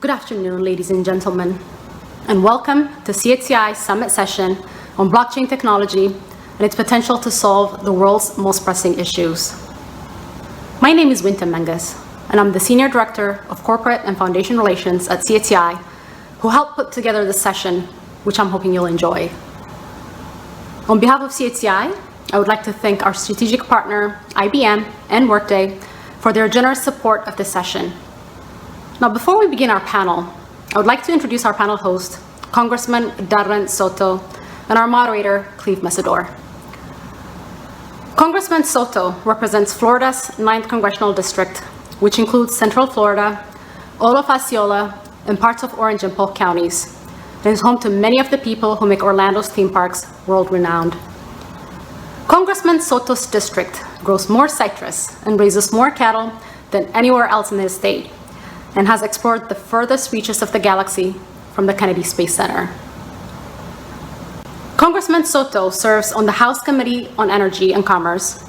Good afternoon, ladies and gentlemen, and welcome to CHCI Summit Session on Blockchain Technology and its potential to solve the world's most pressing issues. My name is Winta Menges, and I'm the Senior Director of Corporate and Foundation Relations at CHCI, who helped put together this session, which I'm hoping you'll enjoy. On behalf of CHCI, I would like to thank our strategic partner, IBM and Workday, for their generous support of this session. Now, before we begin our panel, I would like to introduce our panel host, Congressman Darren Soto, and our moderator, Cleve Mesidor. Congressman Soto represents Florida's 9th Congressional District, which includes Central Florida, all of Osceola, and parts of Orange and Polk counties, and is home to many of the people who make Orlando's theme parks world-renowned. Congressman Soto's district grows more citrus and raises more cattle than anywhere else in the state, and has explored the furthest reaches of the galaxy from the Kennedy Space Center. Congressman Soto serves on the House Committee on Energy and Commerce,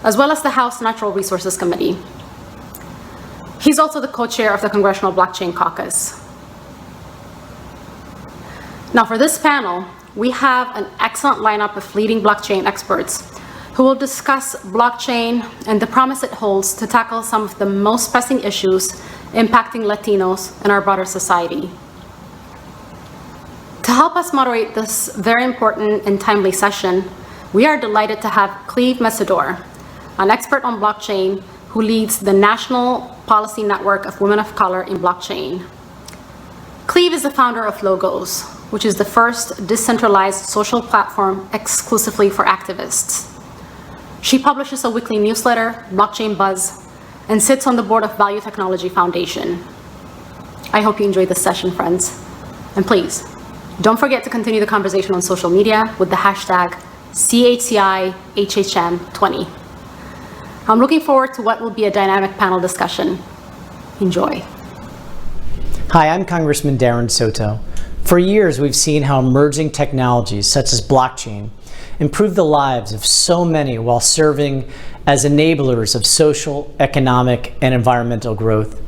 as well as the House Natural Resources Committee. He's also the co-chair of the Congressional Blockchain Caucus. Now, for this panel, we have an excellent lineup of leading blockchain experts who will discuss blockchain and the promise it holds to tackle some of the most pressing issues impacting Latinos and our broader society. To help us moderate this very important and timely session, we are delighted to have Cleve Mesidor, an expert on blockchain who leads the National Policy Network of Women of Color in Blockchain. Cleve is the founder of Logos, which is the first decentralized social platform exclusively for activists. She publishes a weekly newsletter, Blockchain Buzz, and sits on the board of Value Technology Foundation. I hope you enjoyed this session, friends. And please, don't forget to continue the conversation on social media with the hashtag CHCIHHM20. I'm looking forward to what will be a dynamic panel discussion. Enjoy. Hi, I'm Congressman Darren Soto. For years, we've seen how emerging technologies such as blockchain improve the lives of so many while serving as enablers of social, economic, and environmental growth.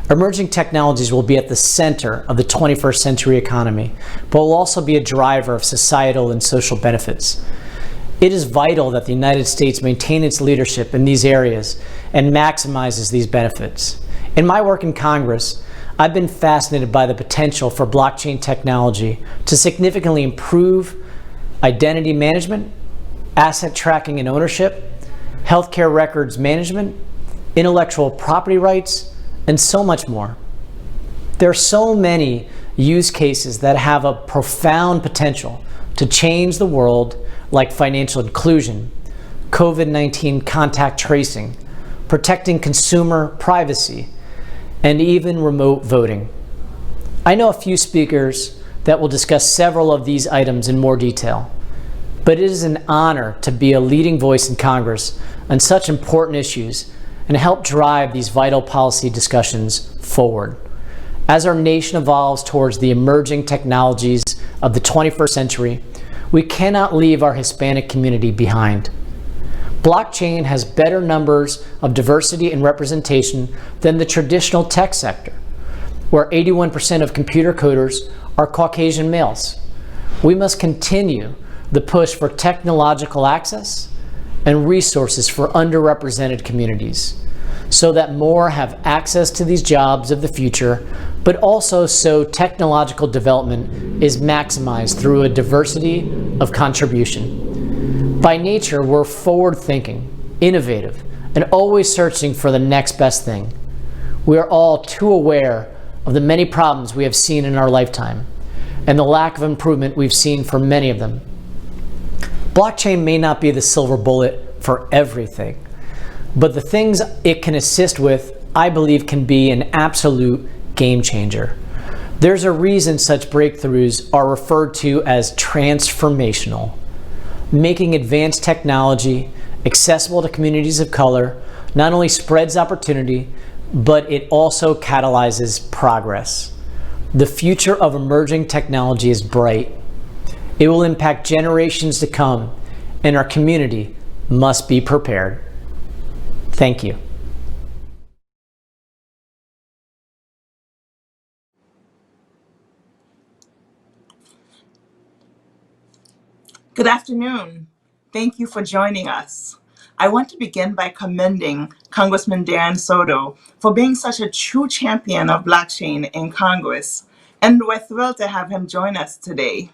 Emerging technologies will be at the center of the 21st century economy, but will also be a driver of societal and social benefits. It is vital that the United States maintain its leadership in these areas and maximizes these benefits. In my work in Congress, I've been fascinated by the potential for blockchain technology to significantly improve identity management, asset tracking and ownership, healthcare records management, intellectual property rights, and so much more. There are so many use cases that have a profound potential to change the world, like financial inclusion, COVID-19 contact tracing, protecting consumer privacy, and even remote voting. I know a few speakers that will discuss several of these items in more detail, but it is an honor to be a leading voice in Congress on such important issues and help drive these vital policy discussions forward. As our nation evolves towards the emerging technologies of the 21st century, we cannot leave our Hispanic community behind. Blockchain has better numbers of diversity and representation than the traditional tech sector, where 81% of computer coders are Caucasian males. We must continue the push for technological access and resources for underrepresented communities so that more have access to these jobs of the future, but also so technological development is maximized through a diversity of contribution. By nature, we're forward-thinking, innovative, and always searching for the next best thing. We are all too aware of the many problems we have seen in our lifetime and the lack of improvement we've seen for many of them. Blockchain may not be the silver bullet for everything, but the things it can assist with, I believe, can be an absolute game changer. There's a reason such breakthroughs are referred to as transformational. Making advanced technology accessible to communities of color not only spreads opportunity, but it also catalyzes progress. The future of emerging technology is bright. It will impact generations to come, and our community must be prepared. Thank you. Good afternoon. Thank you for joining us. I want to begin by commending Congressman Darren Soto for being such a true champion of blockchain in Congress, and we're thrilled to have him join us today.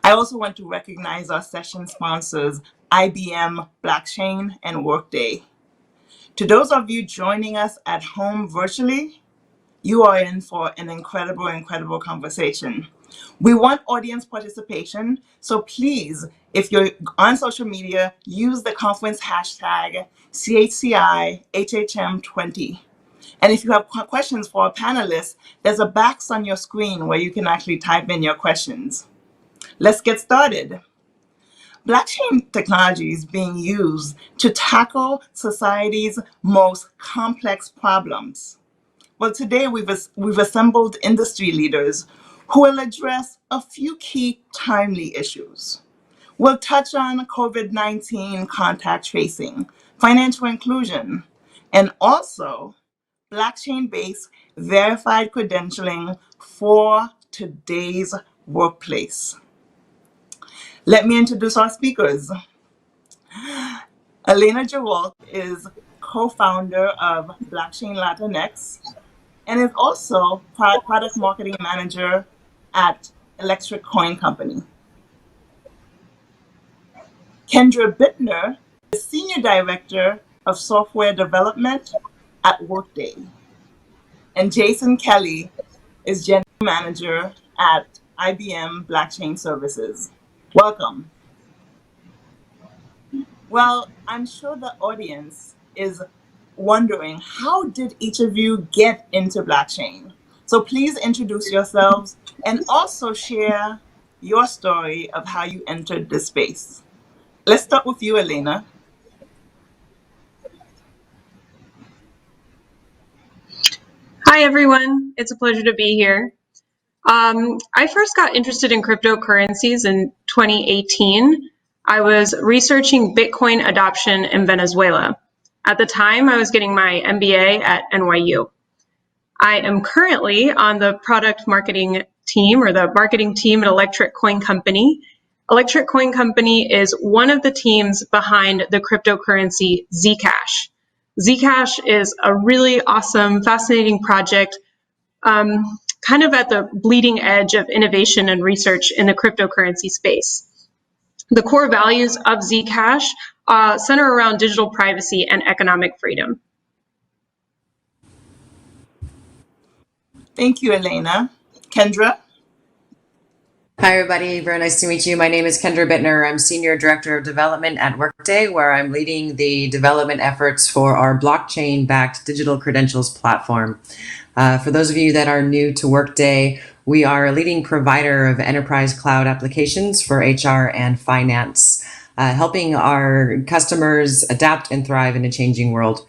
I also want to recognize our session sponsors, IBM Blockchain and Workday. To those of you joining us at home virtually, you are in for an incredible conversation. We want audience participation, so please, if you're on social media, use the conference hashtag CHCIHHM20. And if you have questions for our panelists, there's a box on your screen where you can actually type in your questions. Let's get started. Blockchain technology is being used to tackle society's most complex problems. Well, today we've assembled industry leaders who will address a few key timely issues. We'll touch on COVID-19 contact tracing, financial inclusion, and also blockchain-based verified credentialing for today's workplace. Let me introduce our speakers. Elena Jawalk is co-founder of Blockchain Latinx and is also product marketing manager at Electric Coin Company. Kendra Bittner is senior director of software development at Workday. And Jason Kelly is general manager at IBM Blockchain Services. Welcome. Well, I'm sure the audience is wondering, how did each of you get into blockchain? So please introduce yourselves and also share your story of how you entered this space. Let's start with you, Elena. Hi, everyone. It's a pleasure to be here. I first got interested in cryptocurrencies in 2018. I was researching Bitcoin adoption in Venezuela. At the time, I was getting my MBA at NYU. I am currently on the product marketing team or the marketing team at Electric Coin Company. Electric Coin Company is one of the teams behind the cryptocurrency Zcash. Zcash is a really awesome, fascinating project, kind of at the bleeding edge of innovation and research in the cryptocurrency space. The core values of Zcash center around digital privacy and economic freedom. Thank you, Elena. Kendra? Hi, everybody. Very nice to meet you. My name is Kendra Bittner. I'm Senior Director of Development at Workday, where I'm leading the development efforts for our blockchain-backed digital credentials platform. For those of you that are new to Workday, we are a leading provider of enterprise cloud applications for HR and finance, helping our customers adapt and thrive in a changing world.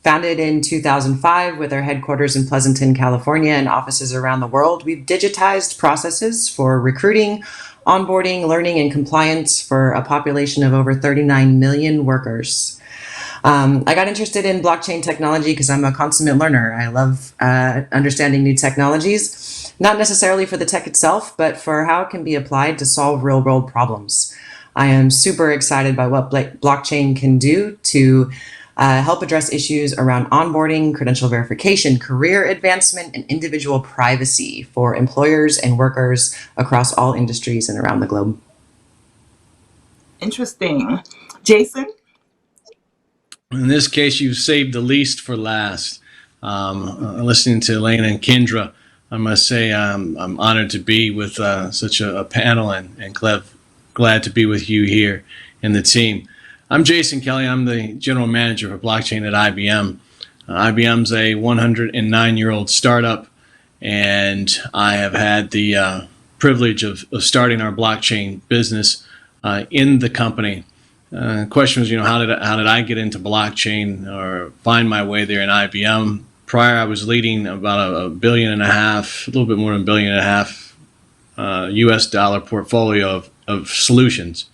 Founded in 2005 with our headquarters in Pleasanton, California, and offices around the world, we've digitized processes for recruiting, onboarding, learning, and compliance for a population of over 39 million workers. I got interested in blockchain technology because I'm a consummate learner. I love understanding new technologies, not necessarily for the tech itself, but for how it can be applied to solve real-world problems. I am super excited by what blockchain can do to help address issues around onboarding, credential verification, career advancement, and individual privacy for employers and workers across all industries and around the globe. Interesting. Jason? In this case, you saved the least for last. Listening to Elena and Kendra, I must say I'm honored to be with such a panel and glad to be with you here in the team. I'm Jason Kelly. I'm the general manager for blockchain at IBM. IBM's a 109-year-old startup, and I have had the privilege of starting our blockchain business in the company. The question was, how did I get into blockchain or find my way there in IBM? Prior, I was leading about a little bit more than $1.5 billion US dollar portfolio of solutions.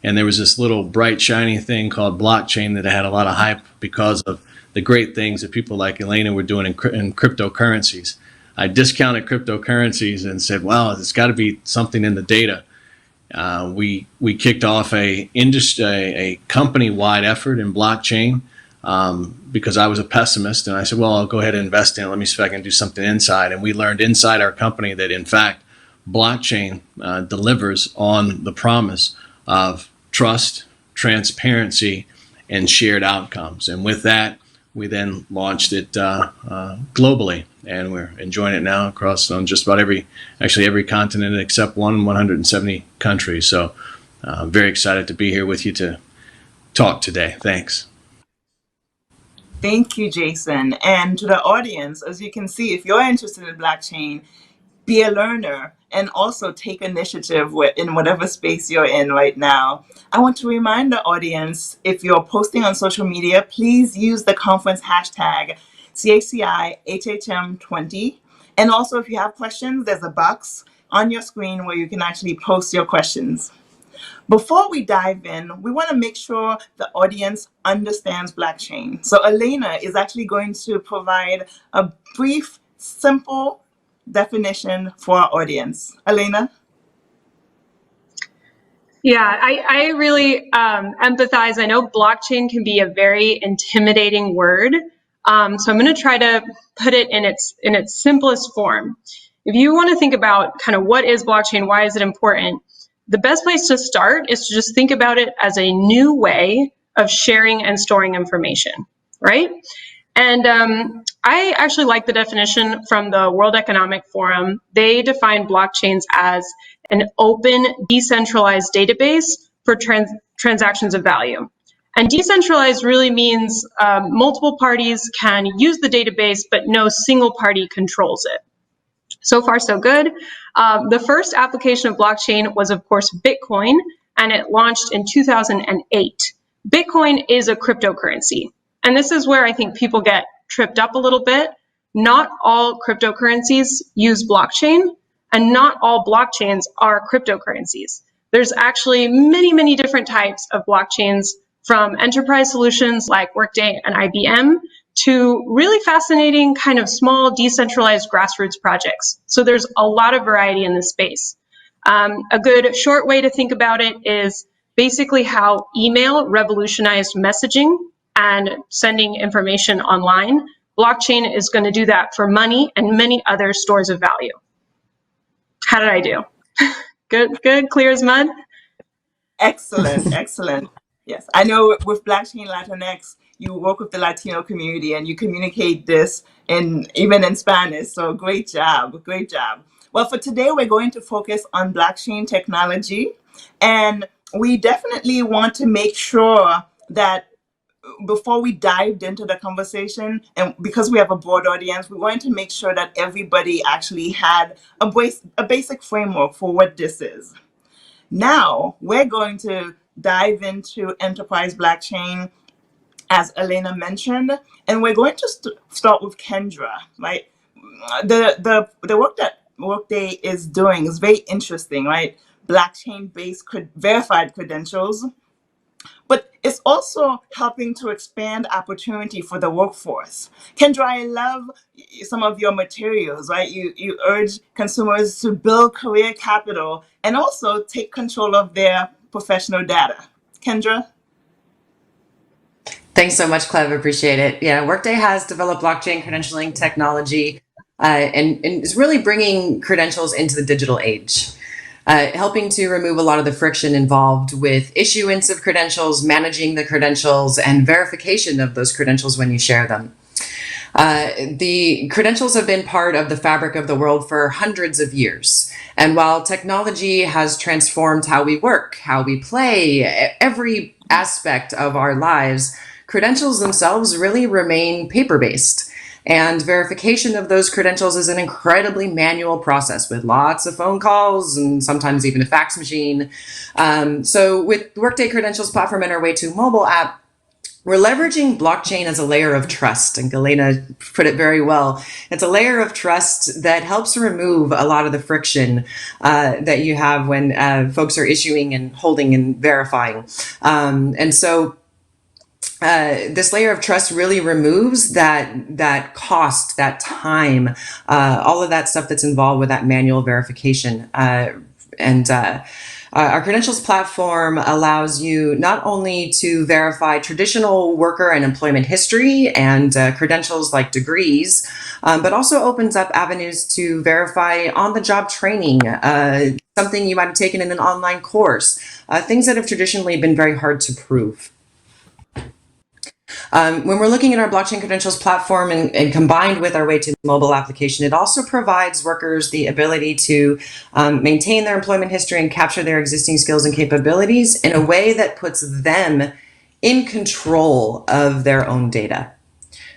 And there was this little bright, shiny thing called blockchain that had a lot of hype because of the great things that people like Elena were doing in cryptocurrencies. I discounted cryptocurrencies and said, well, it's got to be something in the data. we kicked off a company-wide effort in blockchain because I was a pessimist, and I said, well, I'll go ahead and invest in it. Let me see if I can do something inside. And we learned inside our company that, in fact, blockchain delivers on the promise of trust, transparency, and shared outcomes. And with that, we then launched it globally, and we're enjoying it now across on just about every continent except 170 countries. So I'm very excited to be here with you to talk today. Thanks. Thank you, Jason. And to the audience, as you can see, if you're interested in blockchain, be a learner and also take initiative in whatever space you're in right now. I want to remind the audience, if you're posting on social media, please use the conference hashtag CHCIHHM20. And also, if you have questions, there's a box on your screen where you can actually post your questions. Before we dive in, we want to make sure the audience understands blockchain. So Elena is actually going to provide a brief, simple definition for our audience. Elena? Yeah, I really empathize. I know blockchain can be a very intimidating word, so I'm going to try to put it in its simplest form. If you want to think about kind of what is blockchain, why is it important, the best place to start is to just think about it as a new way of sharing and storing information, right? And I actually like the definition from the World Economic Forum. They define blockchains as an open, decentralized database for transactions of value. And decentralized really means multiple parties can use the database, but no single party controls it. So far, so good. The first application of blockchain was, of course, Bitcoin, and it launched in 2008. Bitcoin is a cryptocurrency. And this is where I think people get tripped up a little bit. Not all cryptocurrencies use blockchain, and not all blockchains are cryptocurrencies. There's actually many, many different types of blockchains, from enterprise solutions like Workday and IBM to really fascinating kind of small decentralized grassroots projects. So there's a lot of variety in this space. A good short way to think about it is basically how email revolutionized messaging and sending information online. Blockchain is going to do that for money and many other stores of value. How did I do? Good, clear as mud? Excellent, excellent. Yes, I know with Blockchain Latinx, you work with the Latino community and you communicate this even in Spanish. So great job, great job. Well, for today, we're going to focus on blockchain technology. And we definitely want to make sure that before we dived into the conversation, and because we have a broad audience, we wanted to make sure that everybody actually had a basic framework for what this is. Now, we're going to dive into enterprise blockchain, as Elena mentioned, and we're going to start with Kendra, right? The work that Workday is doing is very interesting, right? Blockchain-based verified credentials, but it's also helping to expand opportunity for the workforce. Kendra, I love some of your materials, right? You urge consumers to build career capital and also take control of their professional data. Kendra? Thanks so much, Clev. Appreciate it. Yeah, Workday has developed blockchain credentialing technology and is really bringing credentials into the digital age. Helping to remove a lot of the friction involved with issuance of credentials, managing the credentials, and verification of those credentials when you share them. The credentials have been part of the fabric of the world for hundreds of years. And while technology has transformed how we work, how we play, every aspect of our lives, credentials themselves really remain paper-based. And verification of those credentials is an incredibly manual process with lots of phone calls and sometimes even a fax machine. So with Workday Credentials Platform and our Way to mobile app, we're leveraging blockchain as a layer of trust. And Galena put it very well. It's a layer of trust that helps remove a lot of the friction that you have when folks are issuing and holding and verifying. And so this layer of trust really removes that cost, that time, all of that stuff that's involved with that manual verification. Our credentials platform allows you not only to verify traditional worker and employment history and credentials like degrees, but also opens up avenues to verify on-the-job training, something you might have taken in an online course, things that have traditionally been very hard to prove. When we're looking at our blockchain credentials platform and combined with our way to mobile application, it also provides workers the ability to maintain their employment history and capture their existing skills and capabilities in a way that puts them in control of their own data.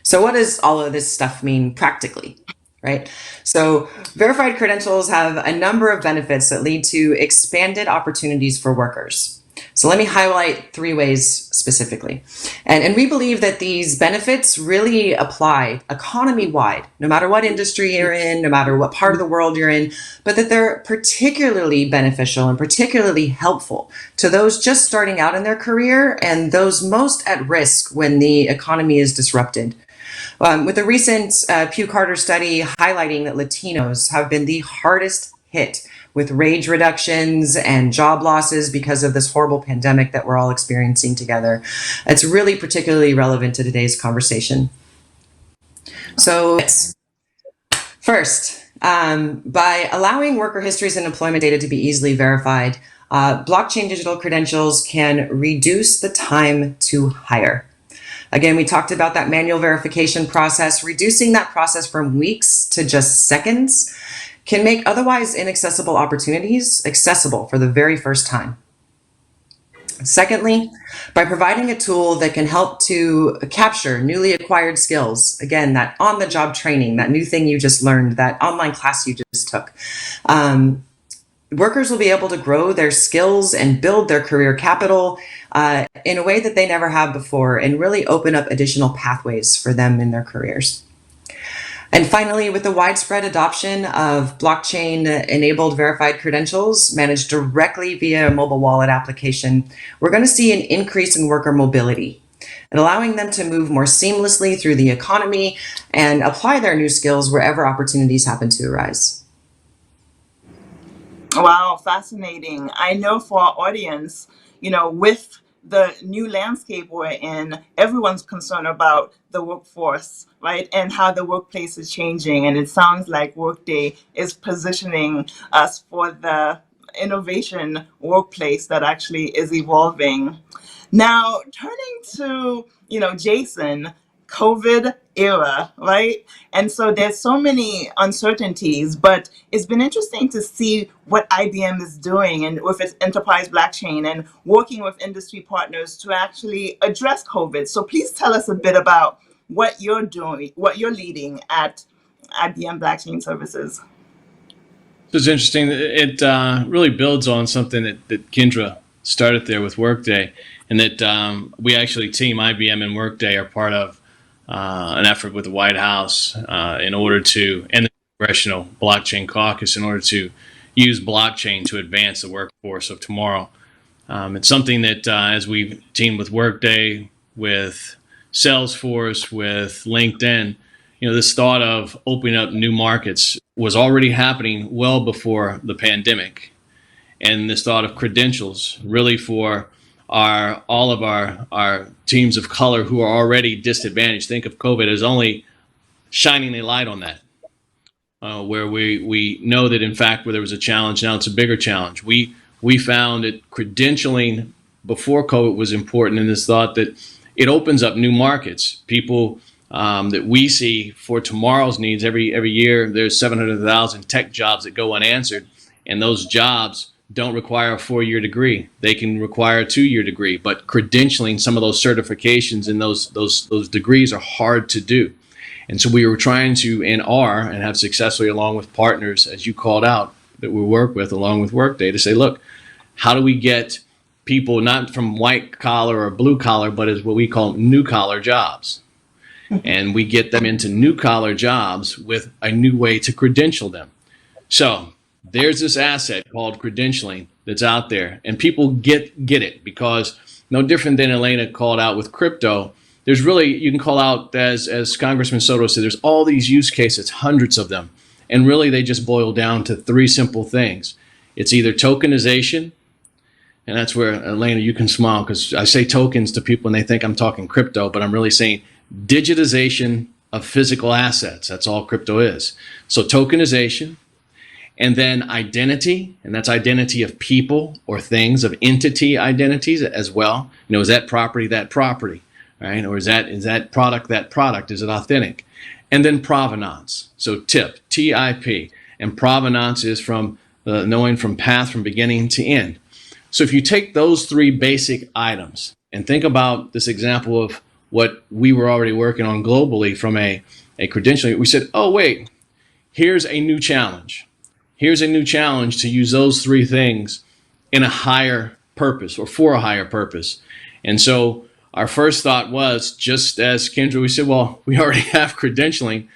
So what does all of this stuff mean practically, right? So verified credentials have a number of benefits that lead to expanded opportunities for workers. So let me highlight 3 ways specifically. And we believe that these benefits really apply economy-wide, no matter what industry you're in, no matter what part of the world you're in, but that they're particularly beneficial and particularly helpful to those just starting out in their career and those most at risk when the economy is disrupted. With a recent Pew Carter study highlighting that Latinos have been the hardest hit with wage reductions and job losses because of this horrible pandemic that we're all experiencing together. It's really particularly relevant to today's conversation. So first, by allowing worker histories and employment data to be easily verified, blockchain digital credentials can reduce the time to hire. Again, we talked about that manual verification process. Reducing that process from weeks to just seconds can make otherwise inaccessible opportunities accessible for the very first time. Secondly, by providing a tool that can help to capture newly acquired skills, again, that on-the-job training, that new thing you just learned, that online class you just took, workers will be able to grow their skills and build their career capital in a way that they never have before and really open up additional pathways for them in their careers. And finally, with the widespread adoption of blockchain-enabled verified credentials managed directly via a mobile wallet application, we're going to see an increase in worker mobility and allowing them to move more seamlessly through the economy and apply their new skills wherever opportunities happen to arise. Wow, fascinating. I know for our audience, with the new landscape we're in, everyone's concerned about the workforce, right? And how the workplace is changing. And it sounds like Workday is positioning us for the innovation workplace that actually is evolving. Now, turning to, Jason, COVID era, right? And so there's so many uncertainties, but it's been interesting to see what IBM is doing and with its enterprise blockchain and working with industry partners to actually address COVID. So please tell us a bit about what you're doing, what you're leading at IBM Blockchain Services. It's interesting. It really builds on something that Kendra started there with Workday, and that we actually, Team IBM and Workday, are part of an effort with the White House in order to, and the Congressional Blockchain Caucus, in order to use blockchain to advance the workforce of tomorrow. It's something that as we've teamed with Workday, with Salesforce, with LinkedIn, this thought of opening up new markets was already happening well before the pandemic. And this thought of credentials really for all of our teams of color who are already disadvantaged. Think of COVID as only shining a light on that, where we know that, in fact, where there was a challenge, now it's a bigger challenge. We found that credentialing before COVID was important in this thought that it opens up new markets. People that we see for tomorrow's needs. Every year, there's 700,000 tech jobs that go unanswered, and those jobs don't require a 4-year degree. They can require a 2-year degree, but credentialing some of those certifications and those degrees are hard to do. And so we were trying to, and have successfully, along with partners, as you called out, that we work with, along with Workday, to say, look, how do we get people not from white collar or blue collar, but as what we call new collar jobs? And we get them into new collar jobs with a new way to credential them. So there's this asset called credentialing that's out there, and people get it, because no different than Elena called out with crypto, there's really, you can call out, as Congressman Soto said, there's all these use cases, hundreds of them, and really they just boil down to 3 simple things. It's either tokenization, and that's where, Elena, you can smile, because I say tokens to people and they think I'm talking crypto, but I'm really saying digitization of physical assets. That's all crypto is. So tokenization, and then identity, and that's identity of people or things, of entity identities as well. You know, is that property, right? Or is that product, is it authentic? And then provenance, so TIP, and provenance is from knowing from path from beginning to end. So if you take those three basic items and think about this example of what we were already working on globally from a credentialing, we said, oh wait, here's a new challenge. Here's a new challenge to use those three things in a higher purpose or for a higher purpose. And so our first thought was, just as Kendra, we said, well, we already have credentialing.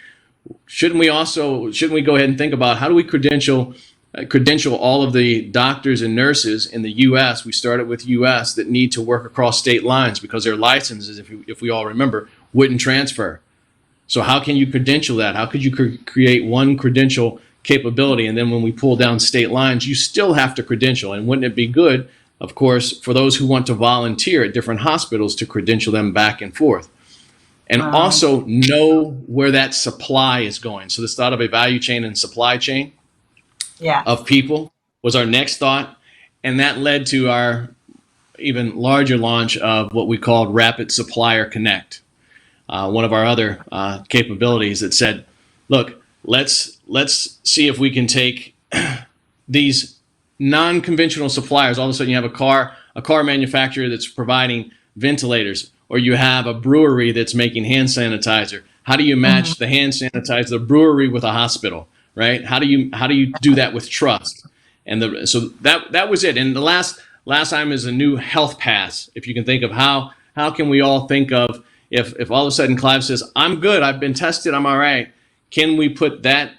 Shouldn't we go ahead and think about how do we credential all of the doctors and nurses in the U.S.? We started with U.S. that need to work across state lines because their licenses, if we all remember, wouldn't transfer. So how can you credential that? How could you create one credential capability, and then when we pull down state lines, you still have to credential? And wouldn't it be good, of course, for those who want to volunteer at different hospitals to credential them back and forth? And also know where that supply is going. So this thought of a value chain and supply chain of people was our next thought. And that led to our even larger launch of what we called Rapid Supplier Connect. One of our other capabilities that said, look, let's see if we can take these non-conventional suppliers. All of a sudden you have a car manufacturer that's providing ventilators, or you have a brewery that's making hand sanitizer. How do you match the hand sanitizer, the brewery, with a hospital, right? How do you do that with trust? And so that was it. And the last time is a new health pass. If you can think of how can we all think of, if all of a sudden Clive says, I'm good, I've been tested, I'm all right, can we put that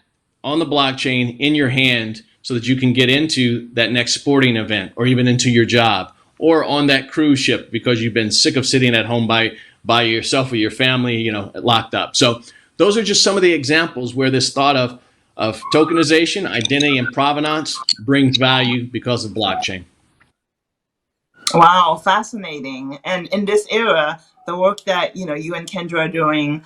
on the blockchain in your hand so that you can get into that next sporting event, or even into your job, or on that cruise ship because you've been sick of sitting at home by yourself or your family, locked up. So those are just some of the examples where this thought of tokenization, identity, and provenance brings value because of blockchain. Wow, fascinating. And in this era, the work that you and Kendra are doing,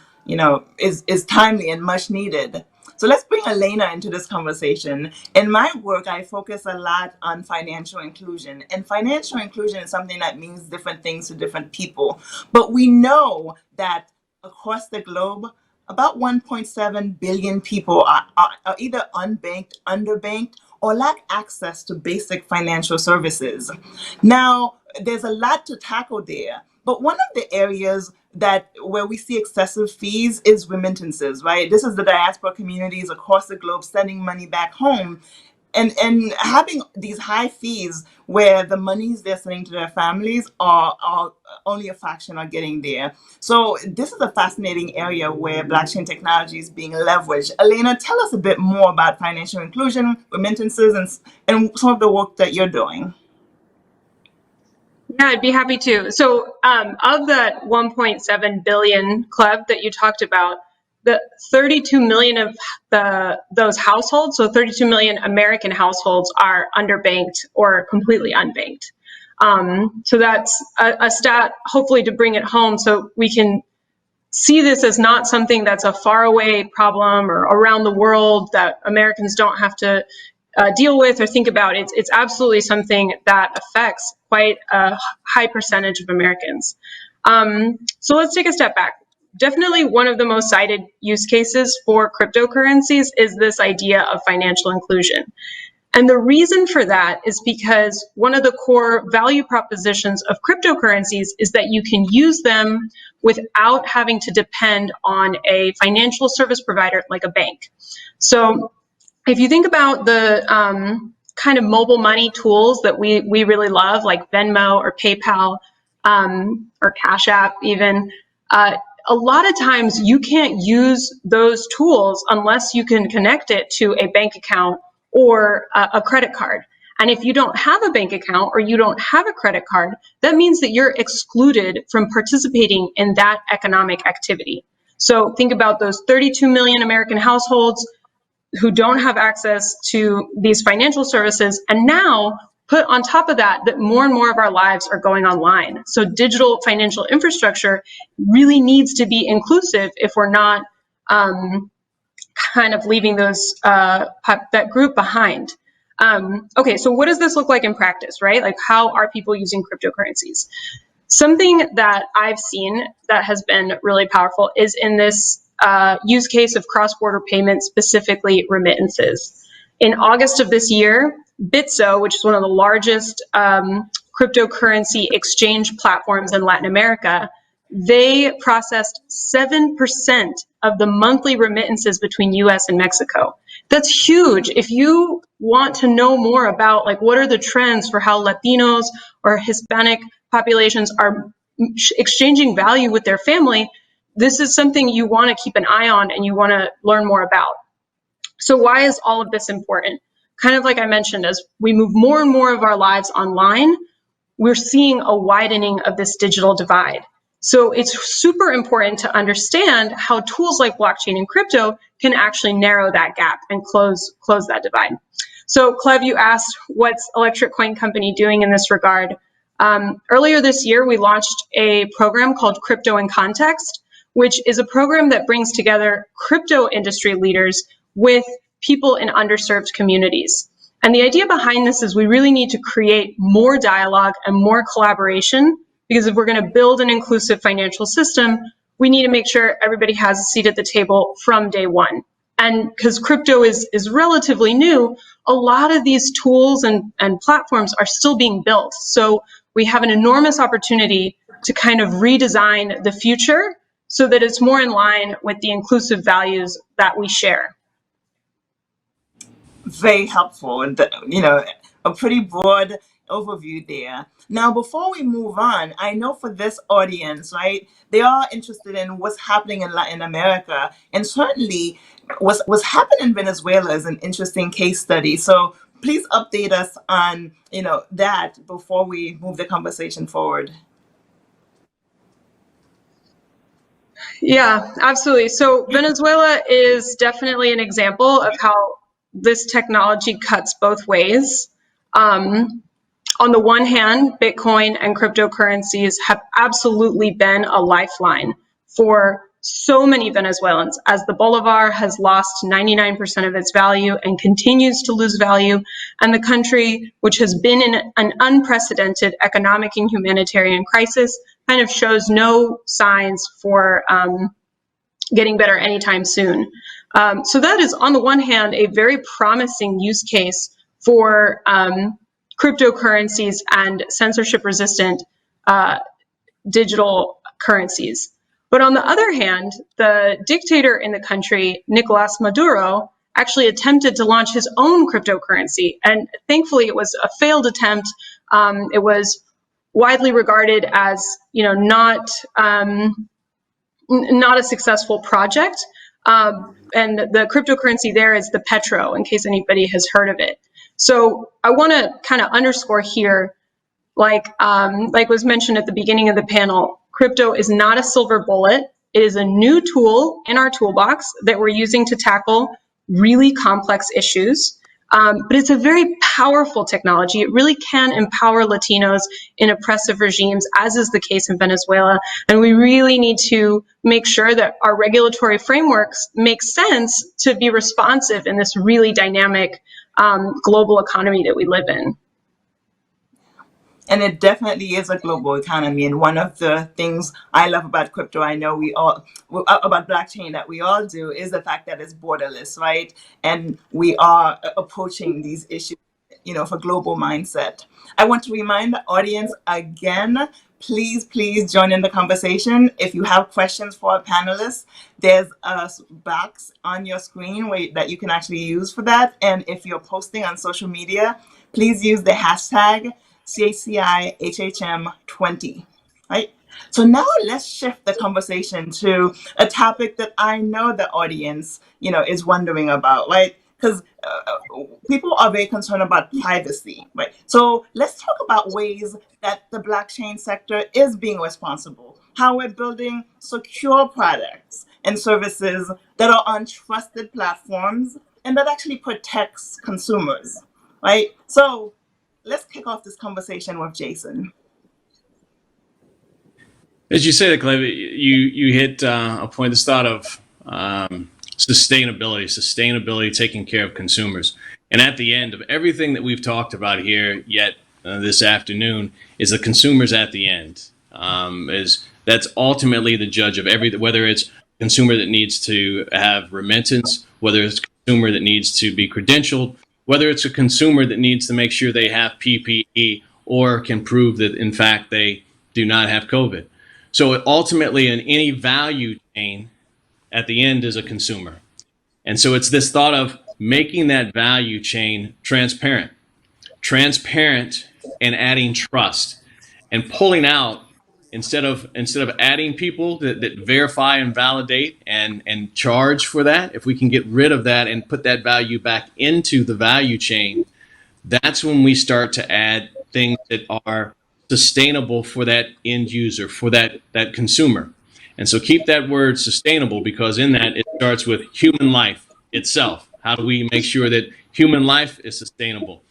is timely and much needed. So let's bring Elena into this conversation. In my work, I focus a lot on financial inclusion. And financial inclusion is something that means different things to different people. But we know that across the globe, about 1.7 billion people are either unbanked, underbanked, or lack access to basic financial services. Now, there's a lot to tackle there. But one of the areas where we see excessive fees is remittances, right? This is the diaspora communities across the globe sending money back home, and having these high fees where the monies they're sending to their families are only a fraction are getting there. So this is a fascinating area where blockchain technology is being leveraged. Elena, tell us a bit more about financial inclusion, remittances, and some of the work that you're doing. Yeah, I'd be happy to. So of that 1.7 billion club that you talked about, the 32 million of those households, so 32 million American households, are underbanked or completely unbanked. So that's a stat, hopefully, to bring it home so we can see this as not something that's a faraway problem or around the world that Americans don't have to deal with or think about. It's absolutely something that affects quite a high percentage of Americans. So let's take a step back. Definitely one of the most cited use cases for cryptocurrencies is this idea of financial inclusion. And the reason for that is because one of the core value propositions of cryptocurrencies is that you can use them without having to depend on a financial service provider like a bank. So if you think about the kind of mobile money tools that we really love, like Venmo or PayPal or Cash App even, a lot of times you can't use those tools unless you can connect it to a bank account or a credit card. And if you don't have a bank account or you don't have a credit card, that means that you're excluded from participating in that economic activity. So think about those 32 million American households who don't have access to these financial services. And now Put on top of that, that more and more of our lives are going online. So digital financial infrastructure really needs to be inclusive if we're not kind of leaving those that group behind. Okay, so what does this look like in practice, right? Like, how are people using cryptocurrencies? Something that I've seen that has been really powerful is in this use case of cross-border payments, specifically remittances. In August of this year, Bitso, which is one of the largest cryptocurrency exchange platforms in Latin America, they processed 7% of the monthly remittances between US and Mexico. That's huge. If you want to know more about, like, what are the trends for how Latinos or Hispanic populations are exchanging value with their family, this is something you want to keep an eye on and you want to learn more about. So why is all of this important? Kind of like I mentioned, as we move more and more of our lives online, we're seeing a widening of this digital divide. So it's super important to understand how tools like blockchain and crypto can actually narrow that gap and close that divide. So Clev, you asked, what's Electric Coin Company doing in this regard? Earlier this year, we launched a program called Crypto in Context, which is a program that brings together crypto industry leaders with people in underserved communities. And the idea behind this is we really need to create more dialogue and more collaboration, because if we're going to build an inclusive financial system, we need to make sure everybody has a seat at the table from day one. And because crypto is relatively new, a lot of these tools and platforms are still being built. So we have an enormous opportunity to kind of redesign the future so that it's more in line with the inclusive values that we share. Very helpful, and a pretty broad overview there. Now, before we move on, I know for this audience, right, they are interested in what's happening in Latin America, and certainly what's happened in Venezuela is an interesting case study. So please update us on that before we move the conversation forward. Yeah, absolutely. So Venezuela is definitely an example of how this technology cuts both ways. On the one hand, Bitcoin and cryptocurrencies have absolutely been a lifeline for so many Venezuelans, as the bolivar has lost 99% of its value and continues to lose value, and the country, which has been in an unprecedented economic and humanitarian crisis, kind of shows no signs for getting better anytime soon. So that is, on the one hand, a very promising use case for cryptocurrencies and censorship-resistant digital currencies. But on the other hand, the dictator in the country, Nicolas Maduro, actually attempted to launch his own cryptocurrency. And thankfully, it was a failed attempt. It was widely regarded as, not a successful project. And the cryptocurrency there is the Petro, in case anybody has heard of it. So I want to kind of underscore here, like was mentioned at the beginning of the panel, crypto is not a silver bullet. It is a new tool in our toolbox that we're using to tackle really complex issues. But it's a very powerful technology. It really can empower Latinos in oppressive regimes, as is the case in Venezuela. And we really need to make sure that our regulatory frameworks make sense to be responsive in this really dynamic global economy that we live in. And it definitely is a global economy. And one of the things I love about crypto, I know about blockchain that we all do, is the fact that it's borderless, right? And we are approaching these issues, for global mindset. I want to remind the audience again, please join in the conversation. If you have questions for our panelists, there's a box on your screen that you can actually use for that. And if you're posting on social media, please use the hashtag CHCIHHM20, right? So now let's shift the conversation to a topic that I know the audience, is wondering about, right? Because people are very concerned about privacy, right? So let's talk about ways that the blockchain sector is being responsible, how we're building secure products and services that are on trusted platforms and that actually protects consumers, right? So let's kick off this conversation with Jason. As you say, Clive, you hit a point, this thought of sustainability, taking care of consumers. And at the end of everything that we've talked about here yet this afternoon is the consumers at the end. That's ultimately the judge of whether it's a consumer that needs to have remittance, whether it's a consumer that needs to be credentialed, whether it's a consumer that needs to make sure they have PPE or can prove that, in fact, they do not have COVID. So ultimately, in any value chain, at the end is a consumer. And so it's this thought of making that value chain transparent and adding trust and pulling out, instead of adding people that verify and validate and charge for that, if we can get rid of that and put that value back into the value chain, that's when we start to add things that are sustainable for that end user, for that consumer. And so keep that word sustainable, because in that it starts with human life itself. How do we make sure that human life is sustainable?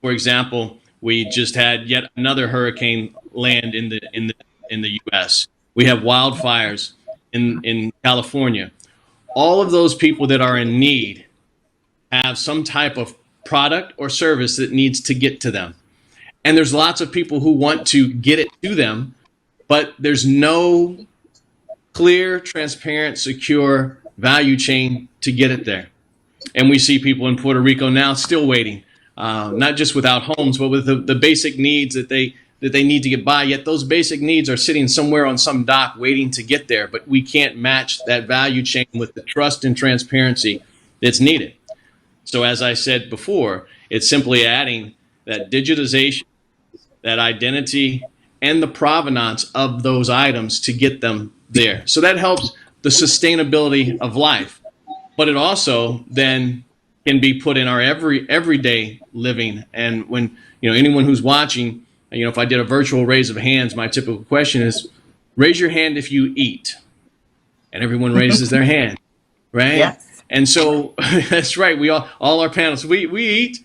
For example, we just had yet another hurricane land in the U.S. We have wildfires in California. All of those people that are in need have some type of product or service that needs to get to them. And there's lots of people who want to get it to them, but there's no clear, transparent, secure value chain to get it there. And we see people in Puerto Rico now still waiting, not just without homes, but with the basic needs that they need to get by. Yet those basic needs are sitting somewhere on some dock waiting to get there. But we can't match that value chain with the trust and transparency that's needed. So as I said before, it's simply adding that digitization, that identity, and the provenance of those items to get them there. So that helps the sustainability of life. But it also then can be put in our everyday living. And when, anyone who's watching, if I did a virtual raise of hands, my typical question is, raise your hand if you eat. And everyone raises their hand, right? Yes. And so that's right. We all our panelists, we eat.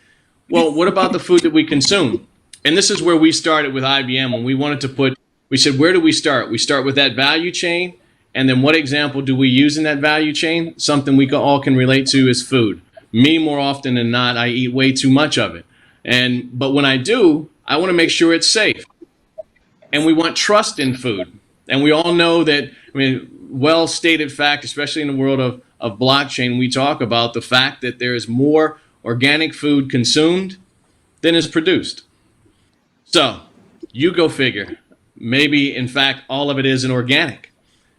Well, what about the food that we consume? And this is where we started with IBM when we wanted to we said, where do we start? We start with that value chain. And then what example do we use in that value chain? Something we all can relate to is food. Me, more often than not, I eat way too much of it. But when I do, I want to make sure it's safe. And we want trust in food. And we all know that, well-stated fact, especially in the world of blockchain, we talk about the fact that there is more organic food consumed than is produced. So you go figure. Maybe, in fact, all of it isn't organic.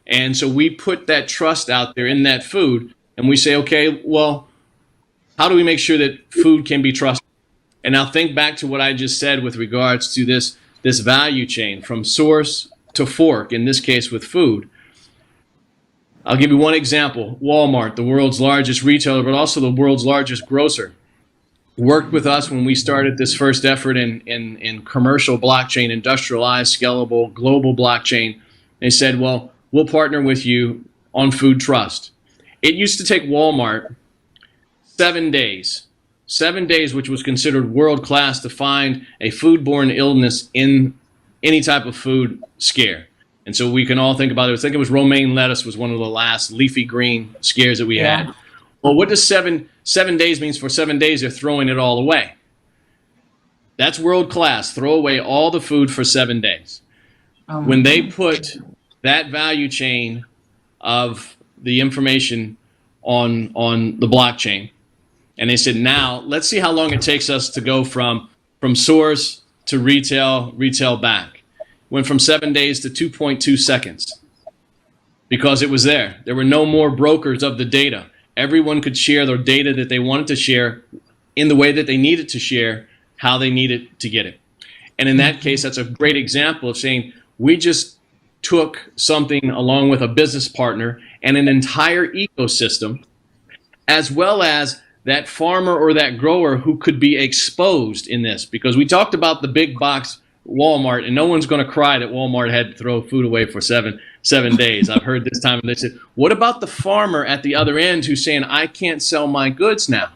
And so we put that trust out there in that food, and we say, okay, well, how do we make sure that food can be trusted? And now think back to what I just said with regards to this value chain from source to fork, in this case with food. I'll give you one example. Walmart, the world's largest retailer, but also the world's largest grocer, worked with us when we started this first effort in commercial blockchain, industrialized, scalable, global blockchain. They said, well, we'll partner with you on food trust. It used to take Walmart 7 days, which was considered world-class, to find a foodborne illness in any type of food scare. And so we can all think about it. I think it was romaine lettuce was one of the last leafy green scares that we had. Well, what does seven days means? For 7 days, they're throwing it all away. That's world-class. Throw away all the food for 7 days. When they put that value chain of the information on the blockchain, and they said, now let's see how long it takes us to go from source to retail back. Went from 7 days to 2.2 seconds because it was there. There were no more brokers of the data. Everyone could share their data that they wanted to share in the way that they needed to share, how they needed to get it. And in that case, that's a great example of saying we just took something along with a business partner and an entire ecosystem, as well as that farmer or that grower who could be exposed in this. Because we talked about the big box Walmart, and no one's going to cry that Walmart had to throw food away for seven days. I've heard this time, and they said, what about the farmer at the other end who's saying, I can't sell my goods now?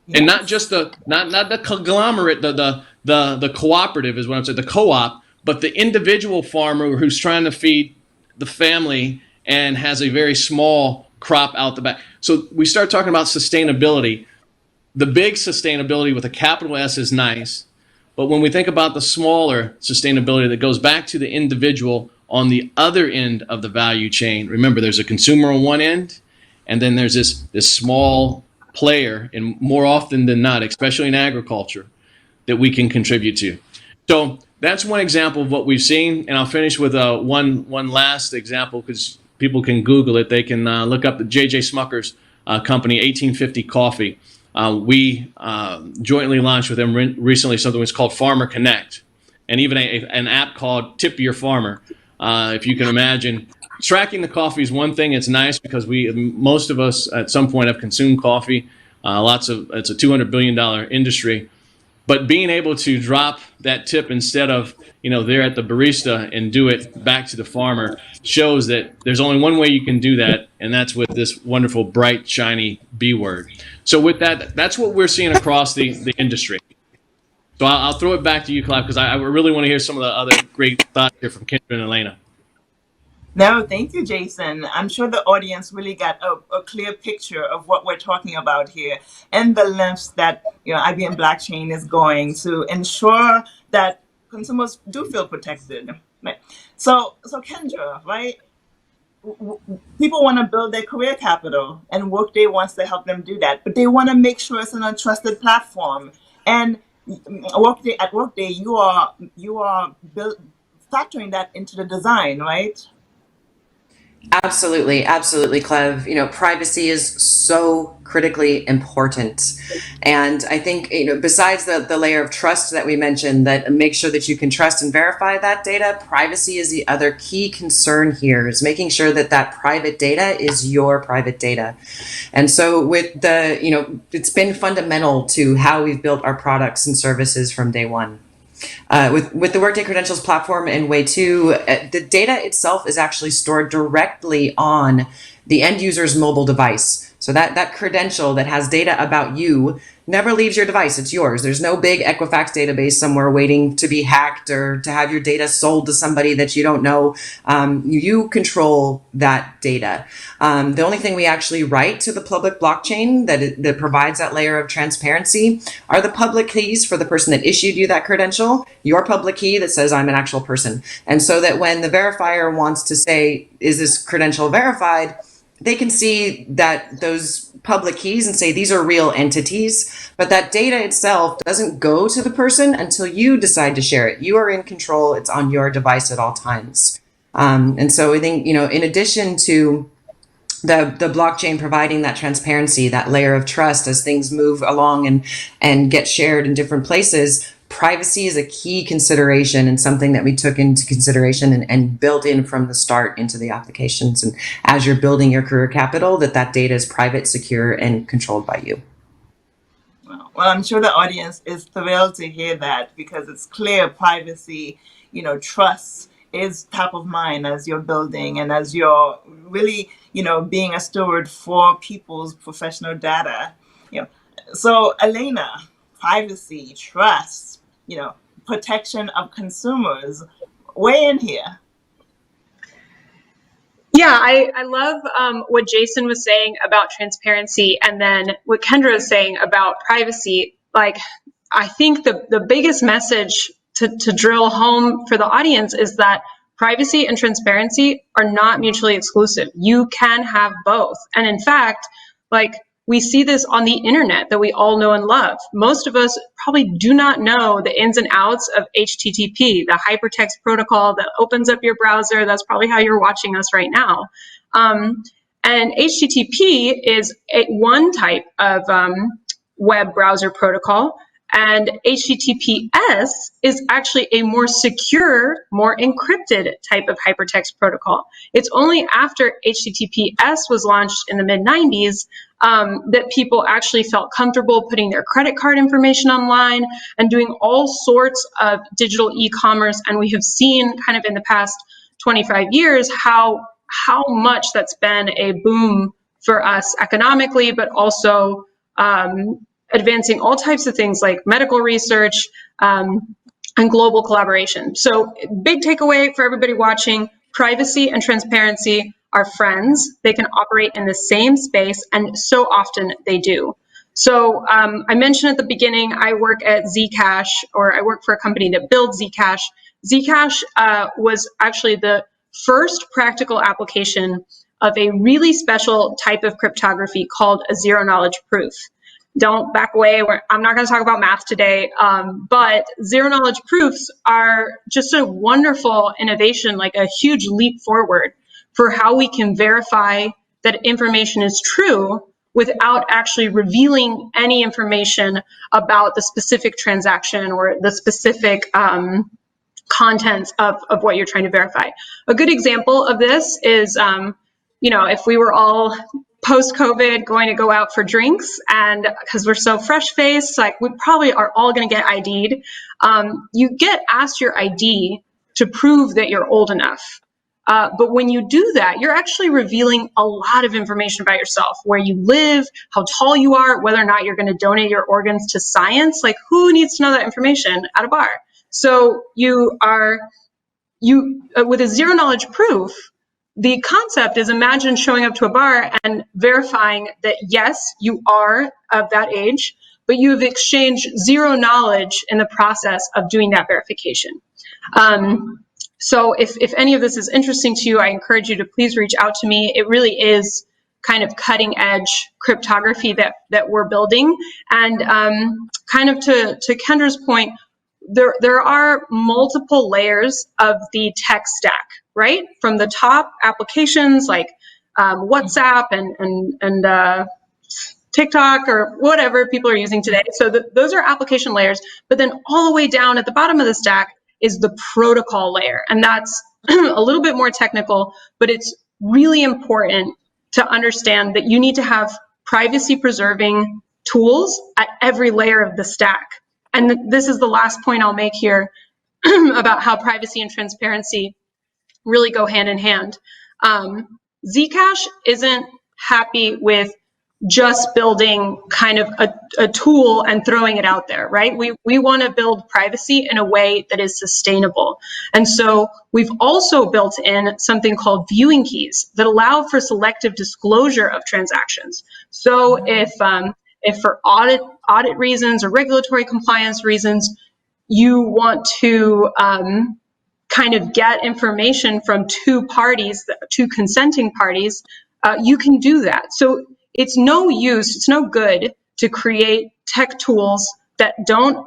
Yes. And not just not the conglomerate, the the cooperative is what I'm saying, the co-op, but the individual farmer who's trying to feed the family and has a very small crop out the back. So we start talking about sustainability. The big sustainability with a capital S is nice, but when we think about the smaller sustainability that goes back to the individual on the other end of the value chain, remember there's a consumer on one end, and then there's this small player, and more often than not, especially in agriculture, that we can contribute to. So that's one example of what we've seen, and I'll finish with one last example, because people can Google it. They can look up the J.J. Smucker's company, 1850 Coffee. We jointly launched with them recently something that's called Farmer Connect, and even an app called Tip Your Farmer. If you can imagine, tracking the coffee is one thing. It's nice because most of us at some point have consumed coffee. It's a $200 billion industry. But being able to drop that tip instead of, there at the barista and do it back to the farmer shows that there's only one way you can do that, and that's with this wonderful, bright, shiny B word. So with that, that's what we're seeing across the industry. So I'll throw it back to you, Clive, because I really want to hear some of the other great thoughts here from Kendra and Elena. No, thank you, Jason. I'm sure the audience really got a clear picture of what we're talking about here and the lengths that IBM Blockchain is going to ensure that consumers do feel protected. Right? So Kendra, right? People want to build their career capital, and Workday wants to help them do that, but they want to make sure it's on a trusted platform. And at Workday, you are factoring that into the design, right? Absolutely, Clev. Privacy is so critically important. And I think, besides the layer of trust that we mentioned, that make sure that you can trust and verify that data, privacy is the other key concern here, is making sure that private data is your private data. And so with it's been fundamental to how we've built our products and services from day one. With the Workday Credentials platform and Way 2, the data itself is actually stored directly on the end user's mobile device. So that credential that has data about you never leaves your device. It's yours. There's no big Equifax database somewhere waiting to be hacked or to have your data sold to somebody that you don't know. You control that data. The only thing we actually write to the public blockchain that provides that layer of transparency are the public keys for the person that issued you that credential, your public key that says I'm an actual person. And so that when the verifier wants to say, is this credential verified, they can see that those public keys and say these are real entities, but that data itself doesn't go to the person until you decide to share it. You are in control. It's on your device at all times. And so I think, in addition to the blockchain providing that transparency, that layer of trust as things move along and get shared in different places, privacy is a key consideration and something that we took into consideration and built in from the start into the applications. And as you're building your career capital, that data is private, secure, and controlled by you. Well, I'm sure the audience is thrilled to hear that, because it's clear privacy, trust is top of mind as you're building and as you're really, being a steward for people's professional data. So Elena, privacy, trust, protection of consumers. Weigh in here. Yeah, I love what Jason was saying about transparency, and then what Kendra is saying about privacy. Like, I think the biggest message to drill home for the audience is that privacy and transparency are not mutually exclusive. You can have both. And in fact, we see this on the internet that we all know and love. Most of us probably do not know the ins and outs of HTTP, the hypertext protocol that opens up your browser. That's probably how you're watching us right now. And HTTP is one type of web browser protocol. And HTTPS is actually a more secure, more encrypted type of hypertext protocol. It's only after HTTPS was launched in the mid-90s that people actually felt comfortable putting their credit card information online and doing all sorts of digital e-commerce. And we have seen kind of in the past 25 years how much that's been a boom for us economically, but also advancing all types of things like medical research, and global collaboration. So big takeaway for everybody watching, privacy and transparency are friends. They can operate in the same space, and so often they do. So I mentioned at the beginning, I work at Zcash, or I work for a company that builds Zcash. Zcash was actually the first practical application of a really special type of cryptography called a zero-knowledge proof. Don't back away. I'm not going to talk about math today, but zero-knowledge proofs are just a wonderful innovation, like a huge leap forward for how we can verify that information is true without actually revealing any information about the specific transaction or the specific contents of what you're trying to verify. A good example of this is, if we were all post-COVID going to go out for drinks, and because we're so fresh-faced, like we probably are all going to get ID'd. You get asked your ID to prove that you're old enough. But when you do that, you're actually revealing a lot of information about yourself, where you live, how tall you are, whether or not you're going to donate your organs to science. Like, who needs to know that information at a bar? So with a zero knowledge proof, the concept is, imagine showing up to a bar and verifying that, yes, you are of that age, but you have exchanged zero knowledge in the process of doing that verification. So if any of this is interesting to you, I encourage you to please reach out to me. It really is kind of cutting edge cryptography that we're building. And kind of to Kendra's point, there are multiple layers of the tech stack, right? From the top, applications like WhatsApp and TikTok or whatever people are using today. So those are application layers, but then all the way down at the bottom of the stack is the protocol layer. And that's a little bit more technical, but it's really important to understand that you need to have privacy preserving tools at every layer of the stack. And this is the last point I'll make here about how privacy and transparency really go hand in hand. Zcash isn't happy with just building kind of a tool and throwing it out there, right? We want to build privacy in a way that is sustainable. And so we've also built in something called viewing keys that allow for selective disclosure of transactions. So if for audit reasons or regulatory compliance reasons, you want to kind of get information from two consenting parties, you can do that. So it's no good to create tech tools that don't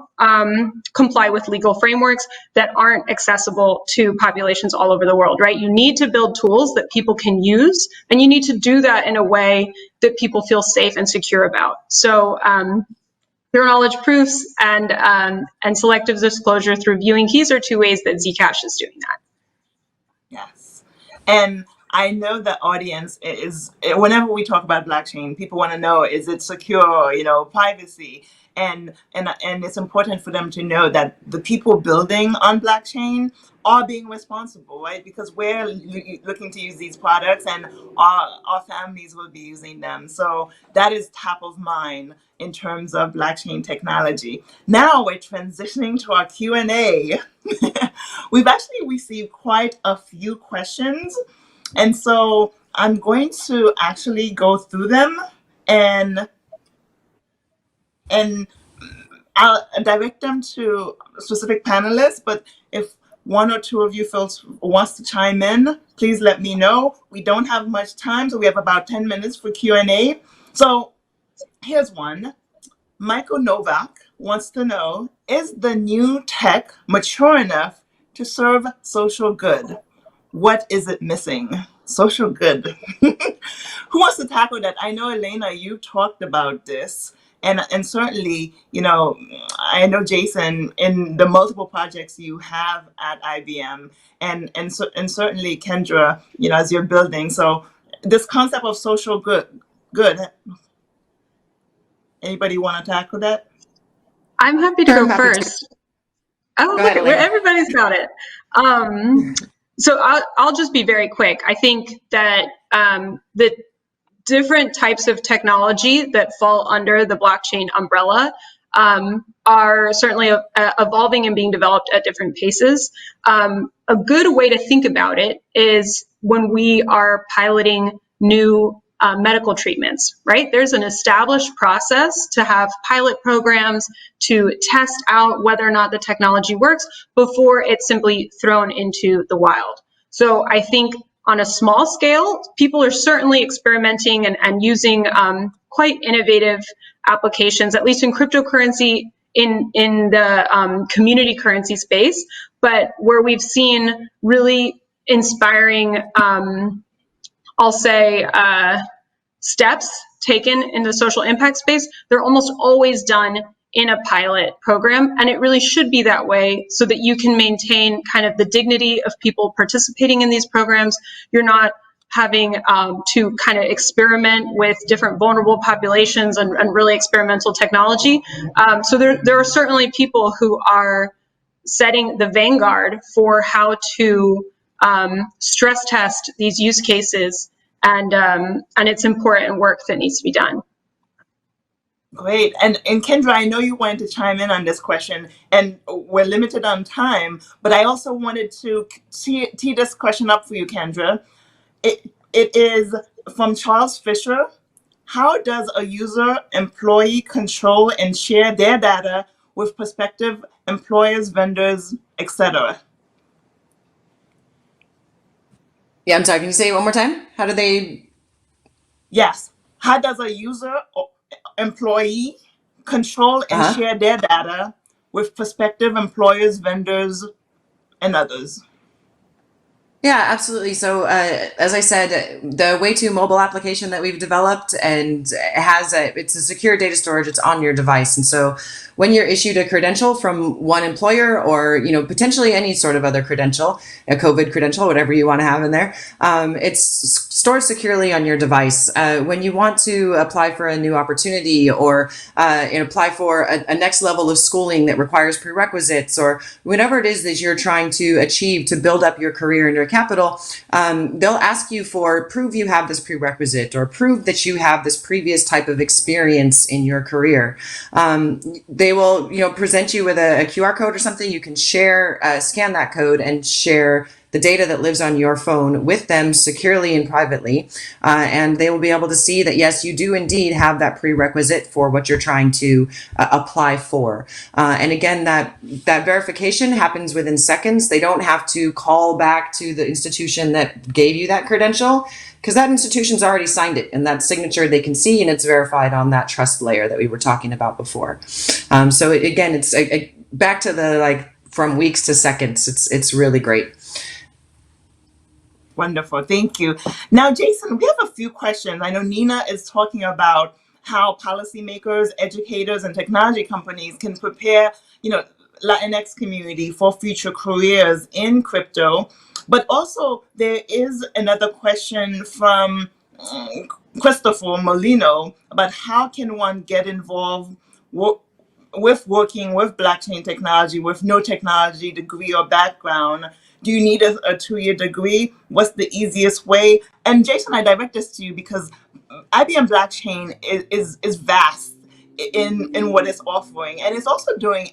comply with legal frameworks, that aren't accessible to populations all over the world, right? You need to build tools that people can use, and you need to do that in a way that people feel safe and secure about. So zero knowledge proofs and selective disclosure through viewing keys are two ways that Zcash is doing that. Yes. And I know the audience is, whenever we talk about blockchain, people want to know, is it secure, privacy? And it's important for them to know that the people building on blockchain are being responsible, right? Because we're looking to use these products, and our families will be using them. So that is top of mind in terms of blockchain technology. Now we're transitioning to our Q&A. We've actually received quite a few questions. And so I'm going to actually go through them, and I'll direct them to specific panelists. But if one or two of you folks wants to chime in, please let me know. We don't have much time, so we have about 10 minutes for Q&A. So here's one. Michael Novak wants to know, is the new tech mature enough to serve social good? What is it missing? Social good. Who wants to tackle that? I know, Elena, you talked about this. And certainly, I know, Jason, in the multiple projects you have at IBM, and certainly, Kendra, as you're building. So this concept of social good. Anybody want to tackle that? I'm happy to go first. Oh, look, everybody's got it. So I'll just be very quick. I think that the different types of technology that fall under the blockchain umbrella are certainly evolving and being developed at different paces. A good way to think about it is when we are piloting new medical treatments, right? There's an established process to have pilot programs to test out whether or not the technology works before it's simply thrown into the wild. So I think on a small scale, people are certainly experimenting and using quite innovative applications, at least in cryptocurrency, in the community currency space. But where we've seen really inspiring, I'll say, steps taken in the social impact space, they're almost always done in a pilot program. And it really should be that way so that you can maintain kind of the dignity of people participating in these programs. You're not having to kind of experiment with different vulnerable populations and really experimental technology. So there are certainly people who are setting the vanguard for how to stress test these use cases, and it's important work that needs to be done. Great. And Kendra, I know you wanted to chime in on this question, and we're limited on time, but I also wanted to tee this question up for you, Kendra. It is from Charles Fisher. How does a user employee control and share their data with prospective employers, vendors, etc.? Yeah, I'm sorry. Can you say it one more time? How do they? Yes. How does a user or employee control and share their data with prospective employers, vendors, and others? Yeah, absolutely. So, as I said, the Way2 mobile application that we've developed and it's a secure data storage. It's on your device. And so when you're issued a credential from one employer or, potentially any sort of other credential, a COVID credential, whatever you want to have in there, it's stored securely on your device. When you want to apply for a new opportunity or apply for a next level of schooling that requires prerequisites or whatever it is that you're trying to achieve to build up your career and your capital, they'll ask you for prove you have this prerequisite or prove that you have this previous type of experience in your career. They will, present you with a QR code or something. You can share, scan that code and share the data that lives on your phone with them securely and privately. And they will be able to see that, yes, you do indeed have that prerequisite for what you're trying to apply for. And again, that verification happens within seconds. They don't have to call back to the institution that gave you that credential because that institution's already signed it, and that signature they can see, and it's verified on that trust layer that we were talking about before. So again, it's back to the from weeks to seconds. It's really great. Wonderful. Thank you. Now, Jason, we have a few questions. I know Nina is talking about how policymakers, educators, and technology companies can prepare, Latinx community for future careers in crypto. But also there is another question from Christopher Molino about how can one get involved with working with blockchain technology with no technology degree or background. Do you need a 2-year degree? What's the easiest way? And Jason, I direct this to you because IBM Blockchain is vast in what it's offering. And it's also doing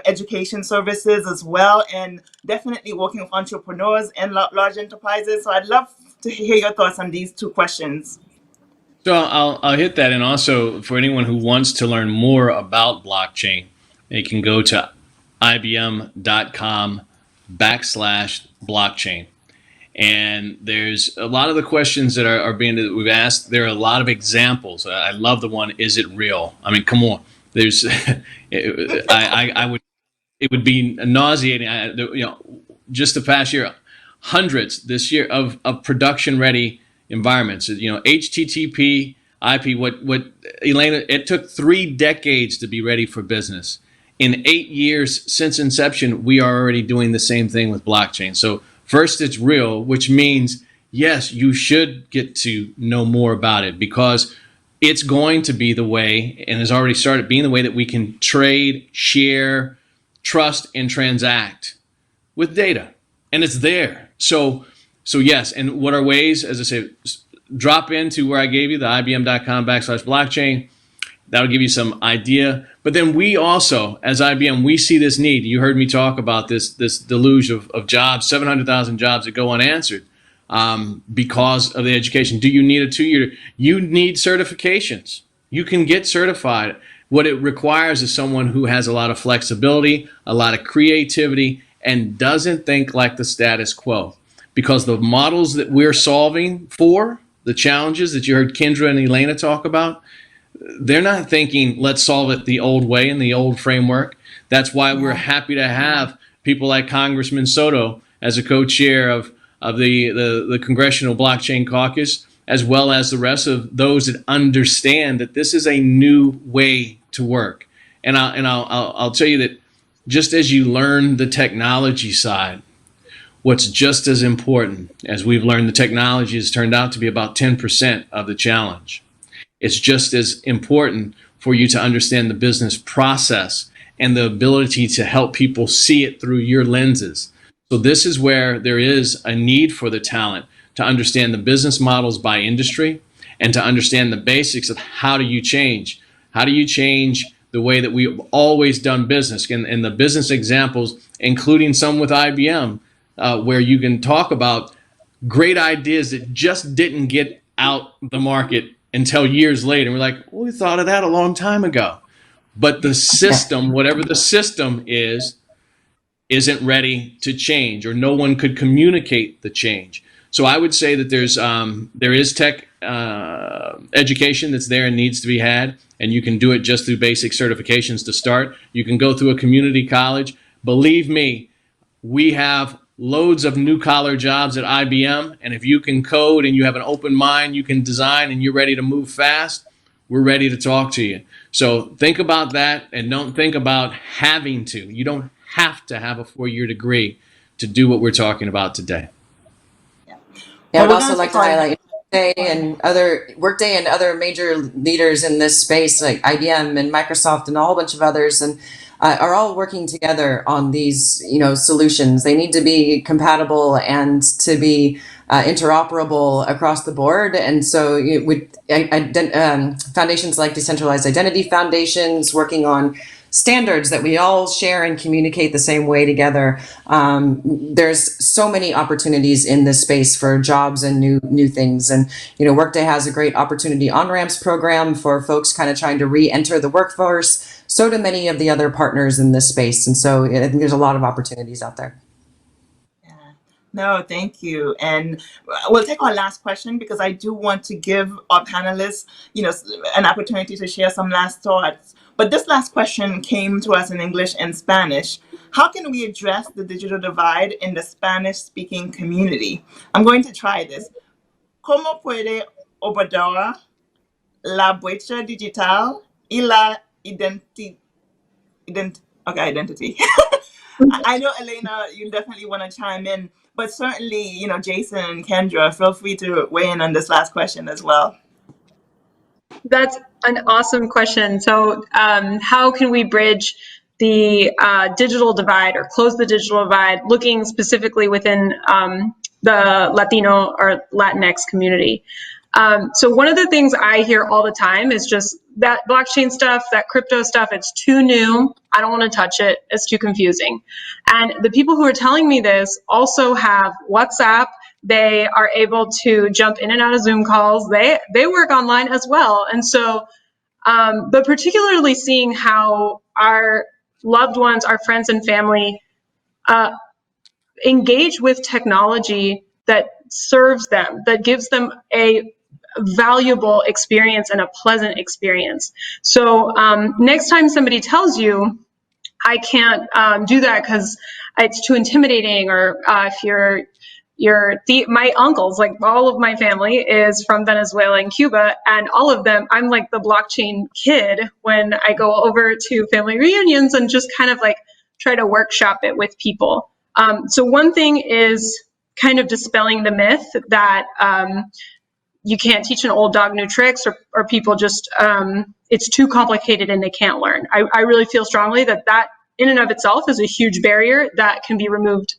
education services as well, and definitely working with entrepreneurs and large enterprises. So I'd love to hear your thoughts on these two questions. So I'll hit that. And also for anyone who wants to learn more about blockchain, they can go to ibm.com/blockchain. And there's a lot of the questions that that we've asked. There are a lot of examples. I love the one, is it real? I mean, come on. There's, it would be nauseating. Just the past year, hundreds this year of production ready environments. HTTP, IP. What Elena? It took 3 decades to be ready for business. In 8 years since inception, we are already doing the same thing with blockchain. So first, it's real, which means yes, you should get to know more about it because it's going to be the way, and has already started being the way, that we can trade, share, trust, and transact with data. And it's there. So yes, and what are ways? As I say, drop into where I gave you, the ibm.com/blockchain. That'll give you some idea. But then we also, as IBM, we see this need. You heard me talk about this deluge of jobs, 700,000 jobs that go unanswered because of the education. Do you need a 2-year? You need certifications. You can get certified. What it requires is someone who has a lot of flexibility, a lot of creativity, and doesn't think like the status quo. Because the models that we're solving for, the challenges that you heard Kendra and Elena talk about, they're not thinking, let's solve it the old way in the old framework. That's why we're happy to have people like Congressman Soto as a co-chair of the Congressional Blockchain Caucus, as well as the rest of those that understand that this is a new way to work. And I'll tell you that just as you learn the technology side, what's just as important as we've learned the technology has turned out to be about 10% of the challenge. It's just as important for you to understand the business process and the ability to help people see it through your lenses. So this is where there is a need for the talent to understand the business models by industry and to understand the basics of how do you change? How do you change the way that we've always done business? And the business examples, including some with IBM, where you can talk about great ideas that just didn't get out the market until years later. And we're like, well, we thought of that a long time ago. But the system, whatever the system is, isn't ready to change, or no one could communicate the change. So I would say that there is tech education that's there and needs to be had, and you can do it just through basic certifications to start. You can go through a community college. Believe me, we have loads of new collar jobs at IBM, and if you can code and you have an open mind, you can design, and you're ready to move fast, we're ready to talk to you. So think about that, and don't think about having to. You don't have to have a 4-year degree to do what we're talking about today. Yeah, I'd also like to highlight Workday and other major leaders in this space, like IBM and Microsoft and a whole bunch of others, and are all working together on these, solutions. They need to be compatible and to be interoperable across the board. And so with foundations like Decentralized Identity Foundations, working on standards that we all share and communicate the same way together. There's so many opportunities in this space for jobs and new things. And, Workday has a great opportunity on-ramps program for folks kind of trying to re-enter the workforce. So do many of the other partners in this space. And so I think there's a lot of opportunities out there. No, thank you. And we'll take our last question because I do want to give our panelists, an opportunity to share some last thoughts. But this last question came to us in English and Spanish. How can we address the digital divide in the Spanish-speaking community? I'm going to try this. ¿Cómo puede abordar la brecha digital y la identity? I know, Elena, you definitely want to chime in, but certainly, Jason and Kendra, feel free to weigh in on this last question as well. That's an awesome question. So how can we bridge the digital divide or close the digital divide, looking specifically within the Latino or Latinx community? So one of the things I hear all the time is just that blockchain stuff, that crypto stuff, it's too new. I don't want to touch it. It's too confusing. And the people who are telling me this also have WhatsApp. They are able to jump in and out of Zoom calls. They work online as well. And so, but particularly seeing how our loved ones, our friends and family engage with technology that serves them, that gives them a valuable experience and a pleasant experience. So next time somebody tells you, I can't do that because it's too intimidating, or if my uncles, like all of my family is from Venezuela and Cuba, and all of them, I'm like the blockchain kid when I go over to family reunions and just kind of like try to workshop it with people. So one thing is kind of dispelling the myth that you can't teach an old dog new tricks, or people just, it's too complicated and they can't learn. I really feel strongly that in and of itself is a huge barrier that can be removed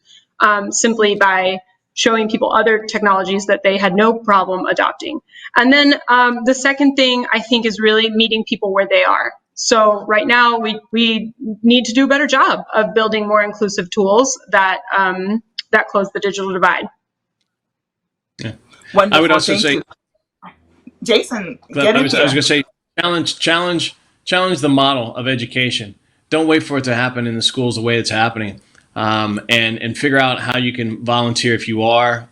simply by showing people other technologies that they had no problem adopting. And then the second thing I think is really meeting people where they are. So right now we need to do a better job of building more inclusive tools that that close the digital divide. Yeah. Wonderful. I would also Thank say, you. Jason, but get I in was here. going to say, challenge the model of education. Don't wait for it to happen in the schools the way it's happening, and figure out how you can volunteer if you are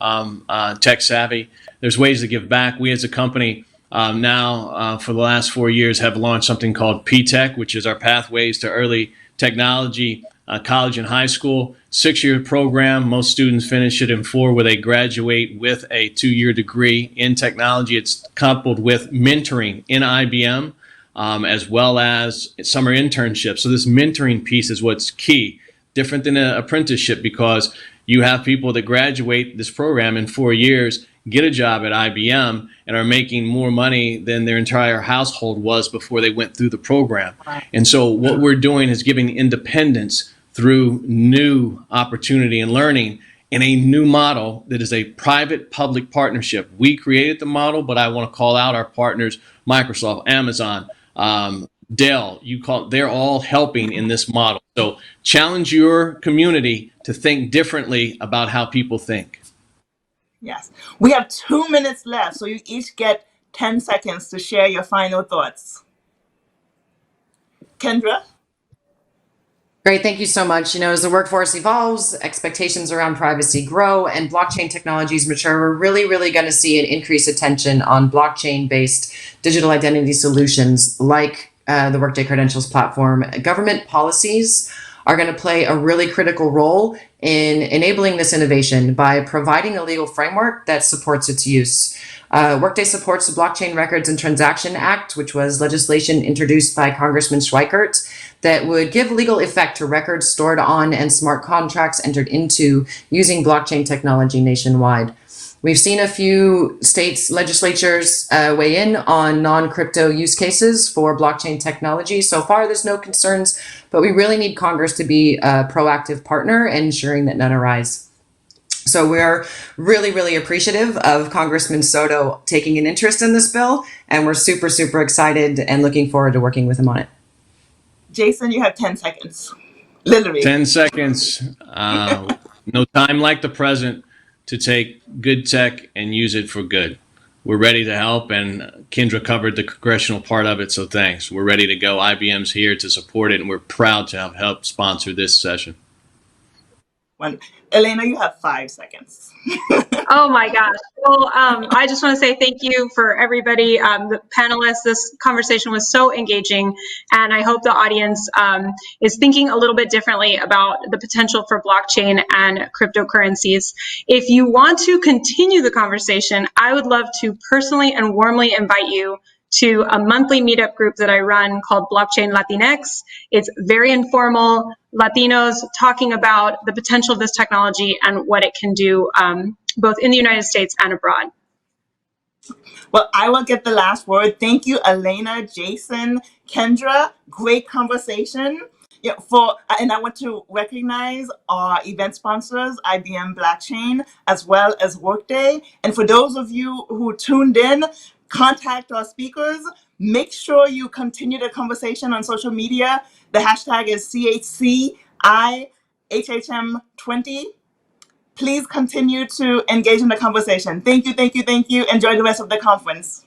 tech savvy. There's ways to give back. We as a company now for the last 4 years have launched something called P-Tech, which is our Pathways to Early Technology College and High School. 6-year program. Most students finish it in 4, where they graduate with a 2-year degree in technology. It's coupled with mentoring in IBM, as well as summer internships. So this mentoring piece is what's key, different than an apprenticeship, because you have people that graduate this program in 4 years, get a job at IBM, and are making more money than their entire household was before they went through the program. And so what we're doing is giving independence through new opportunity and learning in a new model that is a private-public partnership. We created the model, but I want to call out our partners, Microsoft, Amazon, Dell. They're all helping in this model. So challenge your community to think differently about how people think. Yes. We have 2 minutes left, so you each get 10 seconds to share your final thoughts. Kendra? Great, thank you so much. As the workforce evolves, expectations around privacy grow, and blockchain technologies mature, we're really going to see an increased attention on blockchain-based digital identity solutions like the Workday Credentials platform. Government policies are going to play a really critical role in enabling this innovation by providing a legal framework that supports its use. Workday supports the Blockchain Records and Transaction Act, which was legislation introduced by Congressman Schweikert that would give legal effect to records stored on and smart contracts entered into using blockchain technology nationwide. We've seen a few states' legislatures weigh in on non-crypto use cases for blockchain technology. So far, there's no concerns, but we really need Congress to be a proactive partner in ensuring that none arise. So we're really appreciative of Congressman Soto taking an interest in this bill, and we're super excited and looking forward to working with him on it. Jason, you have 10 seconds. Literally. 10 seconds. No time like the present to take good tech and use it for good. We're ready to help, and Kendra covered the congressional part of it, so thanks. We're ready to go. IBM's here to support it, and we're proud to have helped sponsor this session. Elena, you have 5 seconds. Oh my gosh. Well, I just want to say thank you for everybody, the panelists. This conversation was so engaging, and I hope the audience is thinking a little bit differently about the potential for blockchain and cryptocurrencies. If you want to continue the conversation, I would love to personally and warmly invite you to a monthly meetup group that I run called Blockchain Latinx. It's very informal, Latinos talking about the potential of this technology and what it can do both in the United States and abroad. Well, I will get the last word. Thank you, Elena, Jason, Kendra. Great conversation. Yeah, and I want to recognize our event sponsors, IBM Blockchain, as well as Workday. And for those of you who tuned in, contact our speakers. Make sure you continue the conversation on social media. The hashtag is CHCIHHM20. Please continue to engage in the conversation. Thank you. Enjoy the rest of the conference.